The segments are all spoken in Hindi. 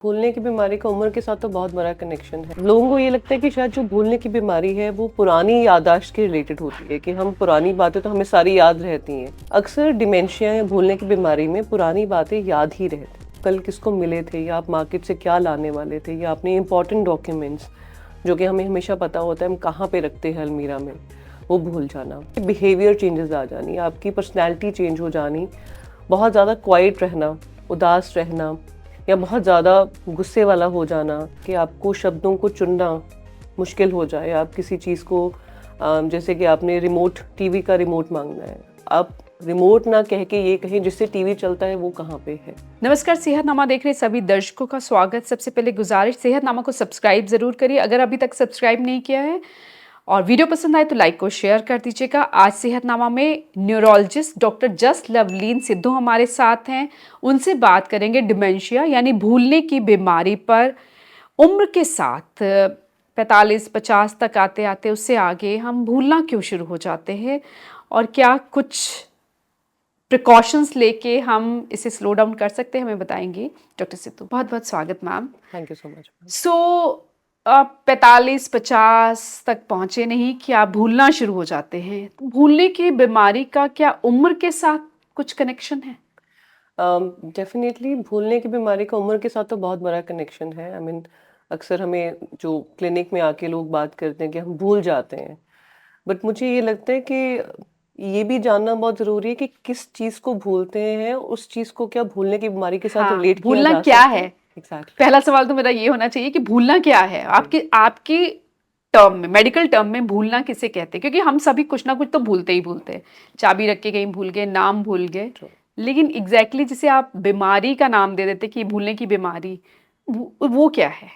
भूलने की बीमारी का उम्र के साथ तो बहुत बड़ा कनेक्शन है। लोगों को ये लगता है कि शायद जो भूलने की बीमारी है वो पुरानी याददाश्त के रिलेटेड होती है, कि हम पुरानी बातें तो हमें सारी याद रहती हैं। अक्सर डिमेंशिया या भूलने की बीमारी में पुरानी बातें याद ही रहती। कल किसको मिले थे, या आप मार्केट से क्या लाने वाले थे, या अपने इंपॉर्टेंट डॉक्यूमेंट्स जो कि हमें हमेशा पता होता है हम कहाँ पे रखते हैं अलमीरा में, वो भूल जाना। बिहेवियर चेंजेस आ जानी, आपकी पर्सनैलिटी चेंज हो जानी, बहुत ज़्यादा क्वाइट रहना, उदास रहना, या बहुत ज़्यादा गुस्से वाला हो जाना कि आपको शब्दों को चुनना मुश्किल हो जाए। आप किसी चीज़ को जैसे कि आपने टीवी का रिमोट मांगना है, आप रिमोट ना कह के ये कहें जिससे टीवी चलता है वो कहाँ पे है। नमस्कार, सेहतनामा देख रहे सभी दर्शकों का स्वागत। सबसे पहले गुजारिश, सेहतनामा को सब्सक्राइब जरूर करिए अगर अभी तक सब्सक्राइब नहीं किया है, और वीडियो पसंद आए तो लाइक को शेयर कर दीजिएगा। आज सेहतनामा में neurologist doctor just Lovleen Sidhu हमारे साथ हैं। उनसे बात करेंगे डिमेंशिया यानी भूलने की बीमारी पर। उम्र के साथ 45-50 तक आते आते उससे आगे हम भूलना क्यों शुरू हो जाते हैं, और क्या कुछ प्रिकॉशंस लेके हम इसे स्लो डाउन कर सकते हैं, हमें बताएंगी डॉक्टर सिद्धू। बहुत बहुत स्वागत ma'am. Thank you so much. So आप 45-50 तक पहुंचे नहीं कि आप भूलना शुरू हो जाते हैं। तो भूलने की बीमारी का क्या उम्र के साथ कुछ कनेक्शन है? डेफिनेटली भूलने की बीमारी का उम्र के साथ तो बहुत बड़ा कनेक्शन है। आई मीन अक्सर हमें जो क्लिनिक में आके लोग बात करते हैं कि हम भूल जाते हैं, बट मुझे ये लगता है कि ये भी जानना बहुत ज़रूरी है कि किस चीज़ को भूलते हैं, उस चीज़ को क्या भूलने की बीमारी के साथ हाँ, रिलेट किया भूलना जा क्या सकता है? है। एग्जैक्टली। पहला सवाल तो मेरा ये होना चाहिए कि भूलना क्या है जी। आपकी आपकी टर्म में, मेडिकल टर्म में भूलना किसे कहते हैं? क्योंकि हम सभी कुछ ना कुछ तो भूलते ही भूलते हैं। चाबी रख के कहीं भूल गए, नाम भूल गए, ट्रू। लेकिन एग्जैक्टली जिसे आप बीमारी का नाम दे देते कि भूलने की बीमारी, वो क्या है?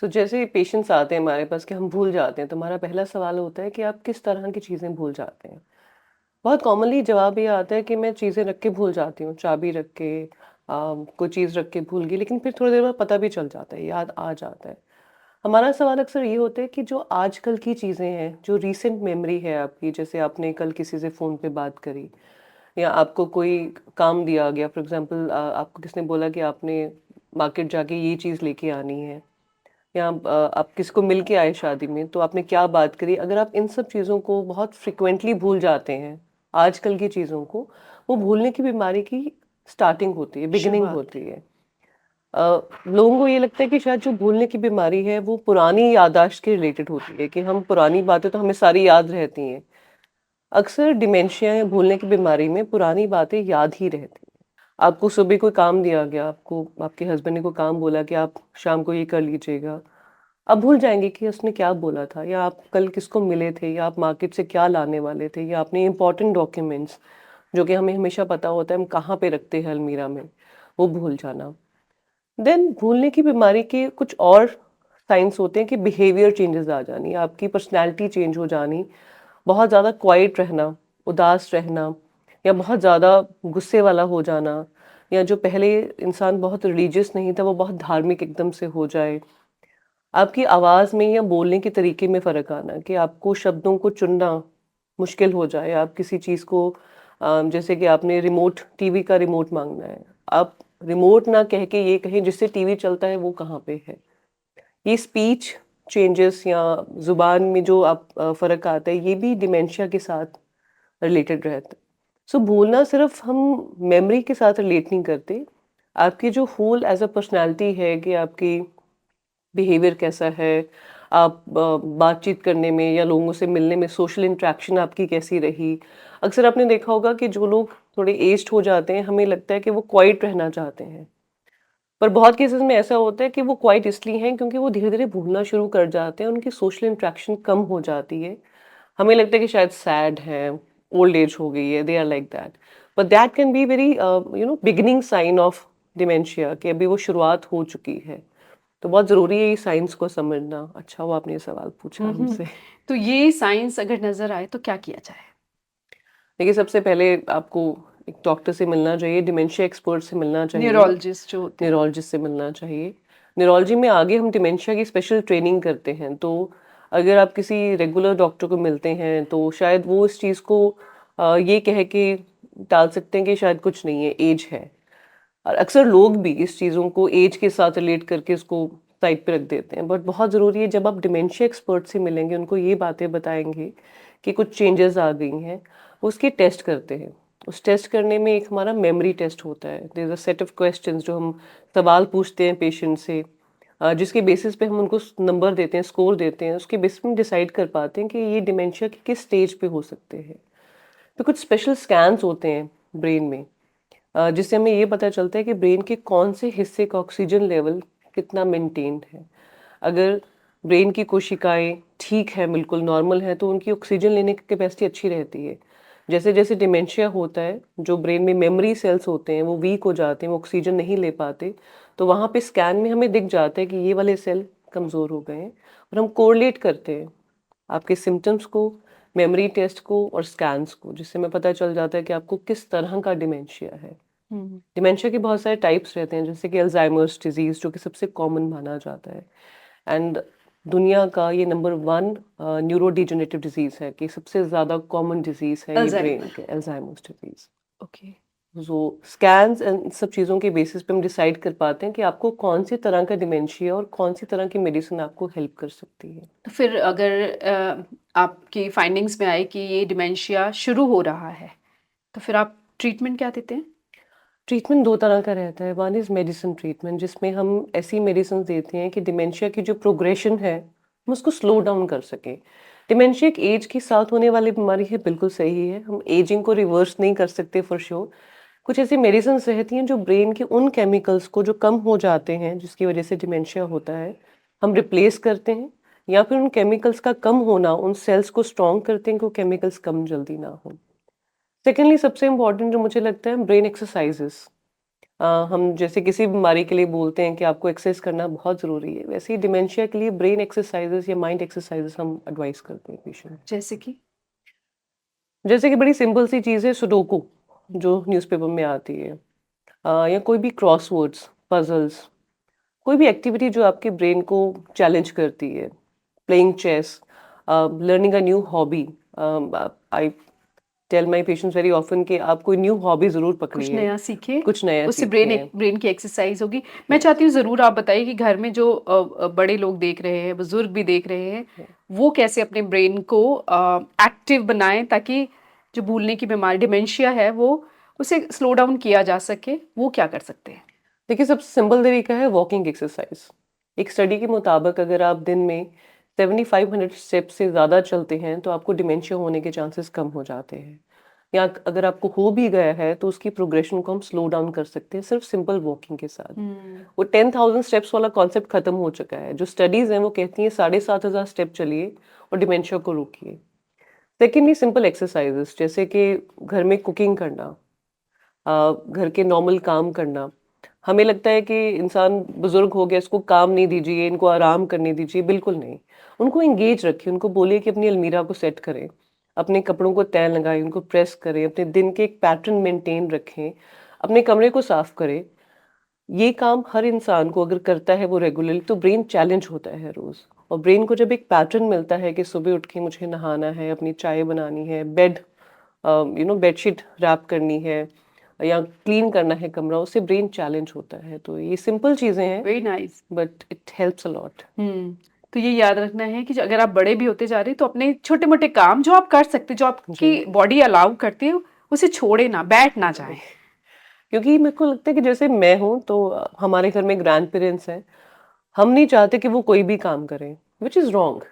सो जैसे पेशेंट्स आते हैं हमारे पास कि हम भूल जाते हैं, तो हमारा पहला सवाल होता है कि आप किस तरह की चीज़ें भूल जाते हैं। बहुत कॉमनली जवाब ये आता है कि मैं चीज़ें रख के भूल जाती हूँ, चाबी रख के, कोई चीज़ रख के भूल गई, लेकिन फिर थोड़ी देर बाद पता भी चल जाता है, याद आ जाता है। हमारा सवाल अक्सर ये होता है कि जो आजकल की चीज़ें हैं, जो रीसेंट मेमोरी है आपकी, जैसे आपने कल किसी से फ़ोन पे बात करी, या आपको कोई काम दिया गया, फॉर एग्ज़ाम्पल आपको किसने बोला कि आपने मार्केट जाके ये चीज़ लेके आनी है, या आप किसी को मिल के आए शादी में, तो आपने क्या बात करी, अगर आप इन सब चीज़ों को बहुत फ्रिक्वेंटली भूल जाते हैं, आजकल की चीज़ों को, वो भूलने की बीमारी की स्टार्टिंग होती है, बिगिनिंग शुरुआत। होती है। लोगों को ये लगता है कि शायद जो भूलने की बीमारी है वो पुरानी याददाश्त के रिलेटेड होती है, कि हम पुरानी बातें तो हमें सारी याद रहती हैं। अक्सर डिमेंशिया या भूलने की बीमारी में पुरानी बातें याद ही रहती हैं। आपको सुबह कोई काम दिया गया, आपको आपके हस्बैंड ने कोई काम बोला कि आप शाम को ये कर लीजिएगा, आप भूल जाएंगे कि उसने क्या बोला था, या आप कल किसको मिले थे, या आप मार्केट से क्या लाने वाले थे, या अपने इंपॉर्टेंट डॉक्यूमेंट्स जो कि हमें हमेशा पता होता है हम कहाँ पे रखते हैं अलमीरा में, वो भूल जाना। देन भूलने की बीमारी के कुछ और साइंस होते हैं कि बिहेवियर चेंजेस आ जानी, आपकी पर्सनैलिटी चेंज हो जानी, बहुत ज़्यादा क्वाइट रहना, उदास रहना, या बहुत ज़्यादा गुस्से वाला हो जाना, या जो पहले इंसान बहुत रिलीजियस नहीं था वो बहुत धार्मिक एकदम से हो जाए। आपकी आवाज़ में या बोलने के तरीके में फ़र्क आना, कि आपको शब्दों को चुनना मुश्किल हो जाए। आप किसी चीज़ को जैसे कि आपने टीवी का रिमोट माँगना है, आप रिमोट ना कह के ये कहें जिससे टीवी चलता है वो कहाँ पे है। ये स्पीच चेंजेस या ज़ुबान में जो फ़र्क आता है, ये भी डिमेंशिया के साथ रिलेटेड रहता है। सो भूलना सिर्फ़ हम मेमोरी के साथ रिलेट नहीं करते, आपकी जो होल एज़ अ पर्सनैलिटी है, कि आपकी बिहेवियर कैसा है, आप बातचीत करने में या लोगों से मिलने में सोशल इंटरेक्शन आपकी कैसी रही। अक्सर आपने देखा होगा कि जो लोग थोड़े एज्ड हो जाते हैं, हमें लगता है कि वो क्वाइट रहना चाहते हैं, पर बहुत केसेस में ऐसा होता है कि वो क्वाइट इसलिए हैं क्योंकि वो धीरे-धीरे भूलना शुरू कर जाते हैं, उनकी सोशल इंटरेक्शन कम हो जाती है। हमें लगता है कि शायद सैड है, ओल्ड एज हो गई है, they are like that. But that can be very beginning sign of dementia, कि अभी वो शुरुआत हो चुकी है। तो बहुत ज़रूरी है ये साइंस को समझना। अच्छा हुआ आपने ये सवाल पूछा हम्म। हमसे। तो ये साइंस अगर नजर आए तो क्या किया जाए? देखिए, सबसे पहले आपको एक डॉक्टर से मिलना चाहिए, डिमेंशिया एक्सपर्ट से मिलना चाहिए, न्यूरोलॉजिस्ट जो होते हैं। न्यूरोलॉजिस्ट से मिलना चाहिए। न्यूरोलॉजी में आगे हम डिमेंशिया की स्पेशल ट्रेनिंग करते हैं, तो अगर आप किसी रेगुलर डॉक्टर को मिलते हैं तो शायद वो इस चीज़ को ये कह के टाल सकते हैं कि शायद कुछ नहीं है, एज है। और अक्सर लोग भी इस चीज़ों को एज के साथ रिलेट करके इसको साइड पे रख देते हैं, बट बहुत ज़रूरी है जब आप डिमेंशिया एक्सपर्ट से मिलेंगे, उनको ये बातें बताएंगे कि कुछ चेंजेस आ गई हैं, वो उसके टेस्ट करते हैं। उस टेस्ट करने में एक हमारा मेमोरी टेस्ट होता है, there is a set of questions जो हम सवाल पूछते हैं पेशेंट से, जिसके बेसिस पे हम उनको नंबर देते हैं, स्कोर देते हैं, उसके बेसिस पे हम डिसाइड कर पाते हैं कि ये डिमेंशिया के किस स्टेज पे हो सकते हैं। तो कुछ स्पेशल स्कैन्स होते हैं ब्रेन में, जिससे हमें ये पता चलता है कि ब्रेन के कौन से हिस्से का ऑक्सीजन लेवल कितना मेंटेन्ड है। अगर ब्रेन की कोशिकाएं ठीक है, बिल्कुल नॉर्मल है, तो उनकी ऑक्सीजन लेने की कैपेसिटी अच्छी रहती है। जैसे जैसे डिमेंशिया होता है, जो ब्रेन में मेमोरी सेल्स होते हैं वो वीक हो जाते हैं, वो ऑक्सीजन नहीं ले पाते, तो वहाँ पे स्कैन में हमें दिख जाता है कि ये वाले सेल कमज़ोर हो गए हैं, और हम कोरिलेट करते हैं आपके सिम्टम्स को, मेमोरी टेस्ट को और स्कैन्स को, जिससे हमें पता चल जाता है कि आपको किस तरह का डिमेंशिया है। हम्म। डिमेंशिया के बहुत सारे टाइप्स रहते हैं, जैसे कि अल्जाइमर्स डिजीज़ जो कि सबसे कॉमन माना जाता है, एंड दुनिया का ये नंबर 1 न्यूरो डिजेनरेटिव डिजीज़ है, कि सबसे ज़्यादा कॉमन डिजीज़ है ये ब्रेन अल्जाइमर। के, अल्जाइमर्स डिजीज़। ओके। जो स्कैन्स एंड सब चीज़ों के बेसिस पे हम डिसाइड कर पाते हैं कि आपको कौन सी तरह का डिमेंशिया और कौन सी तरह की मेडिसिन आपको हेल्प कर सकती है। तो फिर अगर आपकी फाइंडिंग्स में आए कि ये डिमेंशिया शुरू हो रहा है, तो फिर आप ट्रीटमेंट क्या देते हैं? ट्रीटमेंट 2 तरह का रहता है। वन इज़ मेडिसिन ट्रीटमेंट, जिसमें हम ऐसी मेडिसिन देते हैं कि डिमेंशिया की जो प्रोग्रेशन है, हम उसको स्लो डाउन कर सकें। डिमेंशिया एक एज के साथ होने वाली बीमारी है, बिल्कुल सही है। हम एजिंग को रिवर्स नहीं कर सकते फॉर श्योर। कुछ ऐसी मेडिसिन्स रहती हैं जो ब्रेन के उन केमिकल्स को जो कम हो जाते हैं, जिसकी वजह से डिमेंशिया होता है, हम रिप्लेस करते हैं, या फिर उन केमिकल्स का कम होना उन सेल्स को स्ट्रॉन्ग करते हैं कि वो केमिकल्स कम जल्दी ना हों। सेकेंडली सबसे इम्पोर्टेंट जो मुझे लगता है, ब्रेन एक्सरसाइजेस। हम जैसे किसी बीमारी के लिए बोलते हैं कि आपको एक्सरसाइज करना बहुत ज़रूरी है, वैसे ही डिमेंशिया के लिए ब्रेन एक्सरसाइजेस या माइंड एक्सरसाइजेस हम एडवाइस करते हैं पेशेंट। जैसे कि? जैसे कि बड़ी सिंपल सी चीज़ है सुडोकू, जो न्यूज़पेपर में आती है, या कोई भी क्रॉसवर्ड्स, पजल्स, कोई भी एक्टिविटी जो आपके ब्रेन को चैलेंज करती है, playing chess, learning a new hobby. I tell my patients very often कि आप कोई न्यू हॉबी ज़रूर कुछ पकड़िए, नया सीखे, कुछ नया उससे सीखिए। ब्रेन की एक्सरसाइज होगी। मैं यस। चाहती हूँ ज़रूर आप बताइए कि घर में जो बड़े लोग देख रहे हैं, बुजुर्ग भी देख रहे हैं, वो कैसे अपने ब्रेन को एक्टिव बनाएं ताकि जो भूलने की बीमारी डिमेंशिया है वो उसे स्लो डाउन किया जा सके, वो क्या कर सकते हैं? देखिए, सबसे सिंपल तरीका है वॉकिंग एक्सरसाइज। एक स्टडी के मुताबिक अगर आप दिन में 7500 स्टेप से ज़्यादा चलते हैं, तो आपको डिमेंशिया होने के चांसेस कम हो जाते हैं। या अगर आपको हो भी गया है, तो उसकी प्रोग्रेशन को हम स्लो डाउन कर सकते हैं सिर्फ सिंपल वॉकिंग के साथ। हम्म। वो 10,000 स्टेप्स वाला कॉन्सेप्ट खत्म हो चुका है। जो स्टडीज़ हैं वो कहती हैं 7,500 स्टेप चलिए और डिमेंशिया को रोकिए। सेकेंडली सिंपल एक्सरसाइजेस, जैसे कि घर में कुकिंग करना, घर के नॉर्मल काम करना। हमें लगता है कि इंसान बुजुर्ग हो गया, इसको काम नहीं दीजिए, इनको आराम करने दीजिए, बिल्कुल नहीं। उनको एंगेज रखिए, उनको बोलिए कि अपनी अलमीरा को सेट करें, अपने कपड़ों को तय लगाएं, उनको प्रेस करें, अपने दिन के एक पैटर्न मेंटेन रखें, अपने कमरे को साफ करें। ये काम हर इंसान को अगर करता है वो रेगुलरली, तो ब्रेन चैलेंज होता है रोज़। और ब्रेन को जब एक पैटर्न मिलता है कि सुबह उठ के मुझे नहाना है, अपनी चाय बनानी है, बेडशीट रैप करनी है, या क्लीन करना है कमरा, उससे ब्रेन चैलेंज होता है। तो ये सिंपल चीज़ें हैं, very nice. But it helps a lot. तो ये याद रखना है कि अगर आप बड़े भी होते जा रहे हैं तो अपने छोटे मोटे काम जो आप कर सकते हैं, जो जी। आपकी बॉडी अलाउ करती है, उसे छोड़े ना, बैठ ना जाए। क्योंकि मेरे को लगता है कि जैसे मैं हूँ, तो हमारे घर में ग्रैंड पेरेंट्स हैं, हम नहीं चाहते कि वो कोई भी काम करें, विच इज़ रॉन्ग।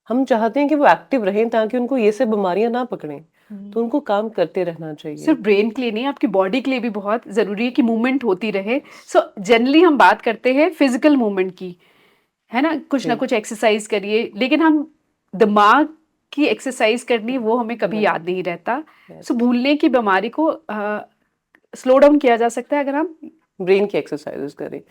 हम चाहते हैं कि वो एक्टिव रहें ताकि उनको ये सब बीमारियां ना पकड़ें, तो उनको काम करते रहना चाहिए। सिर्फ ब्रेन के लिए नहीं, आपकी बॉडी के लिए भी बहुत ज़रूरी है कि मूवमेंट होती रहे। सो जनरली हम बात करते हैं फिजिकल मूवमेंट की, है ना, कुछ ना जी। कुछ एक्सरसाइज करिए, लेकिन हम दिमाग की एक्सरसाइज करनी वो हमें कभी नहीं। याद नहीं रहता। So yes. भूलने की बीमारी को स्लो डाउन किया जा सकता है अगर हम। ब्रेन की एक्सरसाइजेस करें।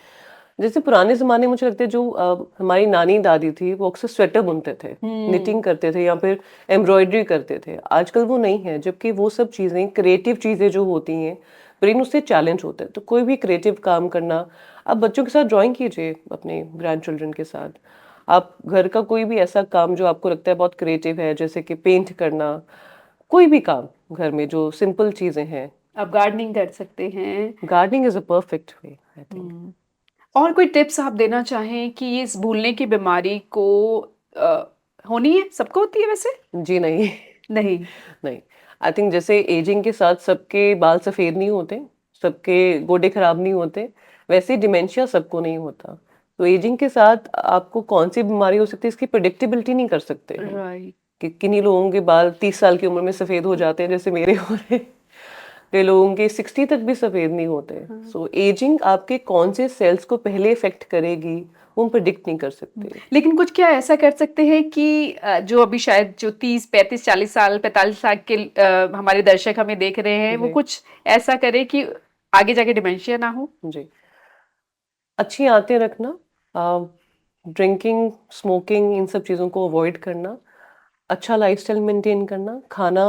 जैसे पुराने ज़माने में मुझे लगता है जो हमारी नानी दादी थी, वो अक्सर स्वेटर बुनते थे, हम्म। निटिंग करते थे, या फिर एम्ब्रॉयडरी करते थे। आजकल वो नहीं है, जबकि वो सब चीज़ें, क्रिएटिव चीज़ें जो होती हैं, ब्रेन उससे चैलेंज होता है। तो कोई भी क्रिएटिव काम करना, आप बच्चों के साथ ड्राइंग कीजिए, अपने ग्रैंड चिल्ड्रन के साथ। आप घर का कोई भी ऐसा काम जो आपको लगता है बहुत क्रिएटिव है, जैसे कि पेंट करना, कोई भी काम घर में जो सिंपल चीज़ें हैं, आप गार्डनिंग कर सकते हैं। Gardening is a perfect way I think. Hmm. और कोई टिप्स आप देना चाहें कि ये इस भूलने की बीमारी को अ, होनी है, सबको होती है वैसे? जी नहीं। नहीं। नहीं, आई थिंक जैसे एजिंग के साथ सबके बाल सफ़ेद नहीं होते, सबके गोडे खराब नहीं होते, वैसे ही डिमेंशिया सबको नहीं होता। तो एजिंग के साथ आपको कौन-सी बीमारी हो सकती है इसकी प्रेडिक्टेबिलिटी नहीं कर सकते हम, राइट। कि किन्हीं लोगों के बाल 30 साल की उम्र में सफ़ेद हो जाते हैं जैसे मेरे हो रहे हैं, कई लोगों के 60 तक भी सफ़ेद नहीं होते। हाँ। सो एजिंग आपके कौन से सेल्स को पहले इफ़ेक्ट करेगी, वो हम प्रेडिक्ट नहीं कर सकते। लेकिन कुछ क्या ऐसा कर सकते हैं कि जो अभी शायद जो 30, 35, 40 साल, 45 साल के हमारे दर्शक हमें देख रहे हैं, वो जी, कुछ ऐसा करें कि आगे जाके डिमेंशिया ना हो? जी। अच्छी आदतें रखना, ड्रिंकिंग, स्मोकिंग इन सब चीज़ों को अवॉइड करना, अच्छा लाइफ़स्टाइल मेंटेन करना, खाना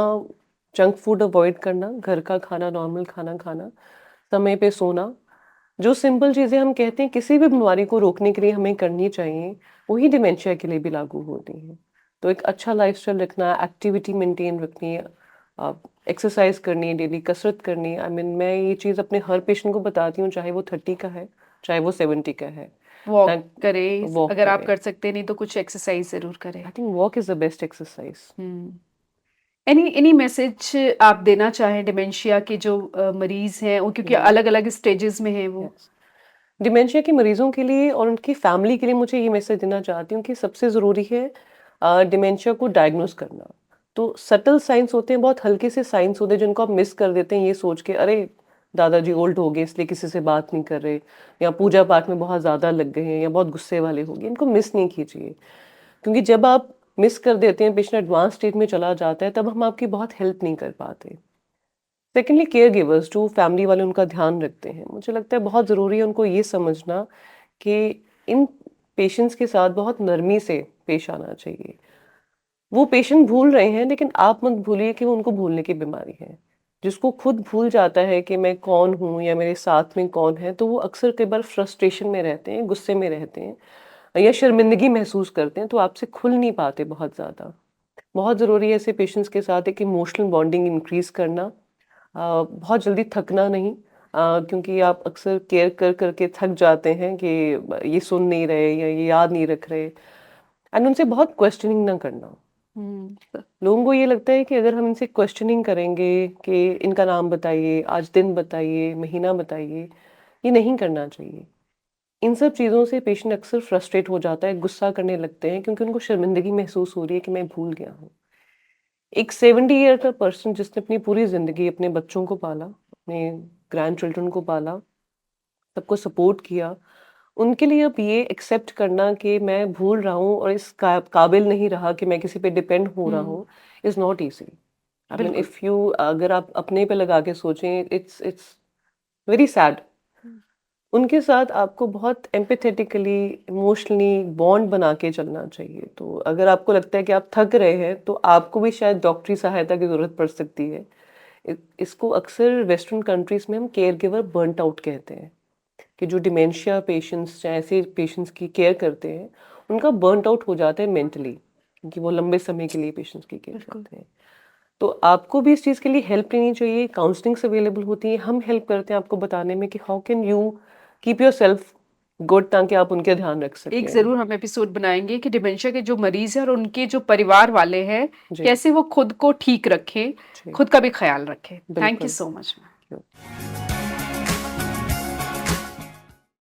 जंक फूड अवॉइड करना, घर का खाना, नॉर्मल खाना खाना, समय पे सोना। जो सिंपल चीज़ें हम कहते हैं किसी भी बीमारी को रोकने के लिए हमें करनी चाहिए, वही डिमेंशिया के लिए भी लागू होती हैं। तो एक अच्छा लाइफ़स्टाइल रखना, एक्टिविटी मेंटेन रखनी है, एक्सरसाइज़ करनी है डेली, कसरत करनी है। आई मीन मैं ये चीज़ अपने हर पेशेंट को बताती हूँ, चाहे वो 30 का है, चाहे वो 70 का है। वॉक ना करें, वॉक अगर आप करें। कर सकते नहीं तो कुछ एक्सरसाइज ज़रूर करें। I think walk is the best exercise. Hmm. Any any message आप देना चाहें डिमेंशिया के जो मरीज़ हैं, वो क्योंकि जी, अलग-अलग स्टेजेस में हैं वो? यस। डिमेंशिया के मरीज़ों के लिए और उनकी फैमिली के लिए मुझे ये मैसेज देना चाहती हूँ कि सबसे ज़रूरी है डिमेंशिया को डायग्नोस करना। तो सटल साइन्स होते हैं, बहुत हल्के से साइन्स होते हैं जिनको आप मिस कर देते हैं ये सोच के, अरे दादाजी ओल्ड हो गए इसलिए किसी से बात नहीं कर रहे, या पूजा पाठ में बहुत ज़्यादा लग गए हैं, या बहुत गुस्से वाले हो गए। इनको मिस नहीं कीजिए, क्योंकि जब आप मिस कर देते हैं, पेशेंट एडवांस स्टेज में चला जाता है, तब हम आपकी बहुत हेल्प नहीं कर पाते। सेकेंडली केयर गिवर्स जो फैमिली वाले उनका ध्यान रखते हैं, मुझे लगता है बहुत ज़रूरी है उनको ये समझना कि इन पेशेंट्स के साथ बहुत नरमी से पेश आना चाहिए। वो पेशेंट भूल रहे हैं, लेकिन आप मत भूलिए कि वो उनको भूलने की बीमारी है। जिसको खुद भूल जाता है कि मैं कौन हूँ या मेरे साथ में कौन है, तो वो अक्सर कई बार फ्रस्ट्रेशन में रहते हैं, गुस्से में रहते हैं या शर्मिंदगी महसूस करते हैं, तो आपसे खुल नहीं पाते बहुत ज़्यादा। बहुत ज़रूरी है ऐसे पेशेंट्स के साथ एक इमोशनल बॉन्डिंग इंक्रीज़ करना, बहुत जल्दी थकना नहीं, क्योंकि आप अक्सर केयर कर करके थक जाते हैं कि ये सुन नहीं रहे या ये याद नहीं रख रहे, एंड उनसे बहुत क्वेश्चनिंग ना करना। हुँ। लोगों को ये लगता है कि अगर हम इनसे क्वेश्चनिंग करेंगे कि इनका नाम बताइए, आज दिन बताइए, महीना बताइए, ये नहीं करना चाहिए। इन सब चीज़ों से पेशेंट अक्सर फ्रस्ट्रेट हो जाता है, गुस्सा करने लगते हैं, क्योंकि उनको शर्मिंदगी महसूस हो रही है कि मैं भूल गया हूँ। एक 70 ईयर का पर्सन जिसने अपनी पूरी ज़िंदगी अपने बच्चों को पाला, अपने ग्रैंड चिल्ड्रन को पाला, सबको सपोर्ट किया, उनके लिए अब ये एक्सेप्ट करना कि मैं भूल रहा हूँ और इस काबिल नहीं रहा कि मैं किसी पे डिपेंड हो रहा हुँ, हूँ, is not easy. I mean बिल्कुल। इफ़ यू अगर आप अपने पे लगा के सोचें, इट्स वेरी सैड। हुँ। उनके साथ आपको बहुत एम्पैथेटिकली, इमोशनली बॉन्ड बना के चलना चाहिए। तो अगर आपको लगता है कि आप थक रहे हैं, तो आपको भी शायद डॉक्टरी सहायता की ज़रूरत पड़ सकती है। इसको अक्सर वेस्टर्न कंट्रीज़ में हम केयर गिवर बर्नट आउट कहते हैं, कि जो डिमेंशिया पेशेंट्स या ऐसे पेशेंट्स की केयर करते हैं, उनका बर्नट आउट हो जाता है मेंटली, क्योंकि वो लंबे समय के लिए पेशेंट्स की केयर बिल्कुल। करते हैं। तो आपको भी इस चीज़ के लिए हेल्प लेनी चाहिए, काउंसलिंग्स अवेलेबल होती हैं, हम हेल्प करते हैं आपको बताने में कि how can you keep yourself good, ताकि आप उनका ध्यान रख एक सकें। ज़रूर हम एपिसोड बनाएँगे कि डिमेंशिया के जो मरीज़ हैं और उनके जो परिवार वाले हैं, जी, कैसे वो खुद को ठीक रखें, जी, खुद का भी ख़्याल रखें। थैंक यू बिल्कुल। So much ma'am.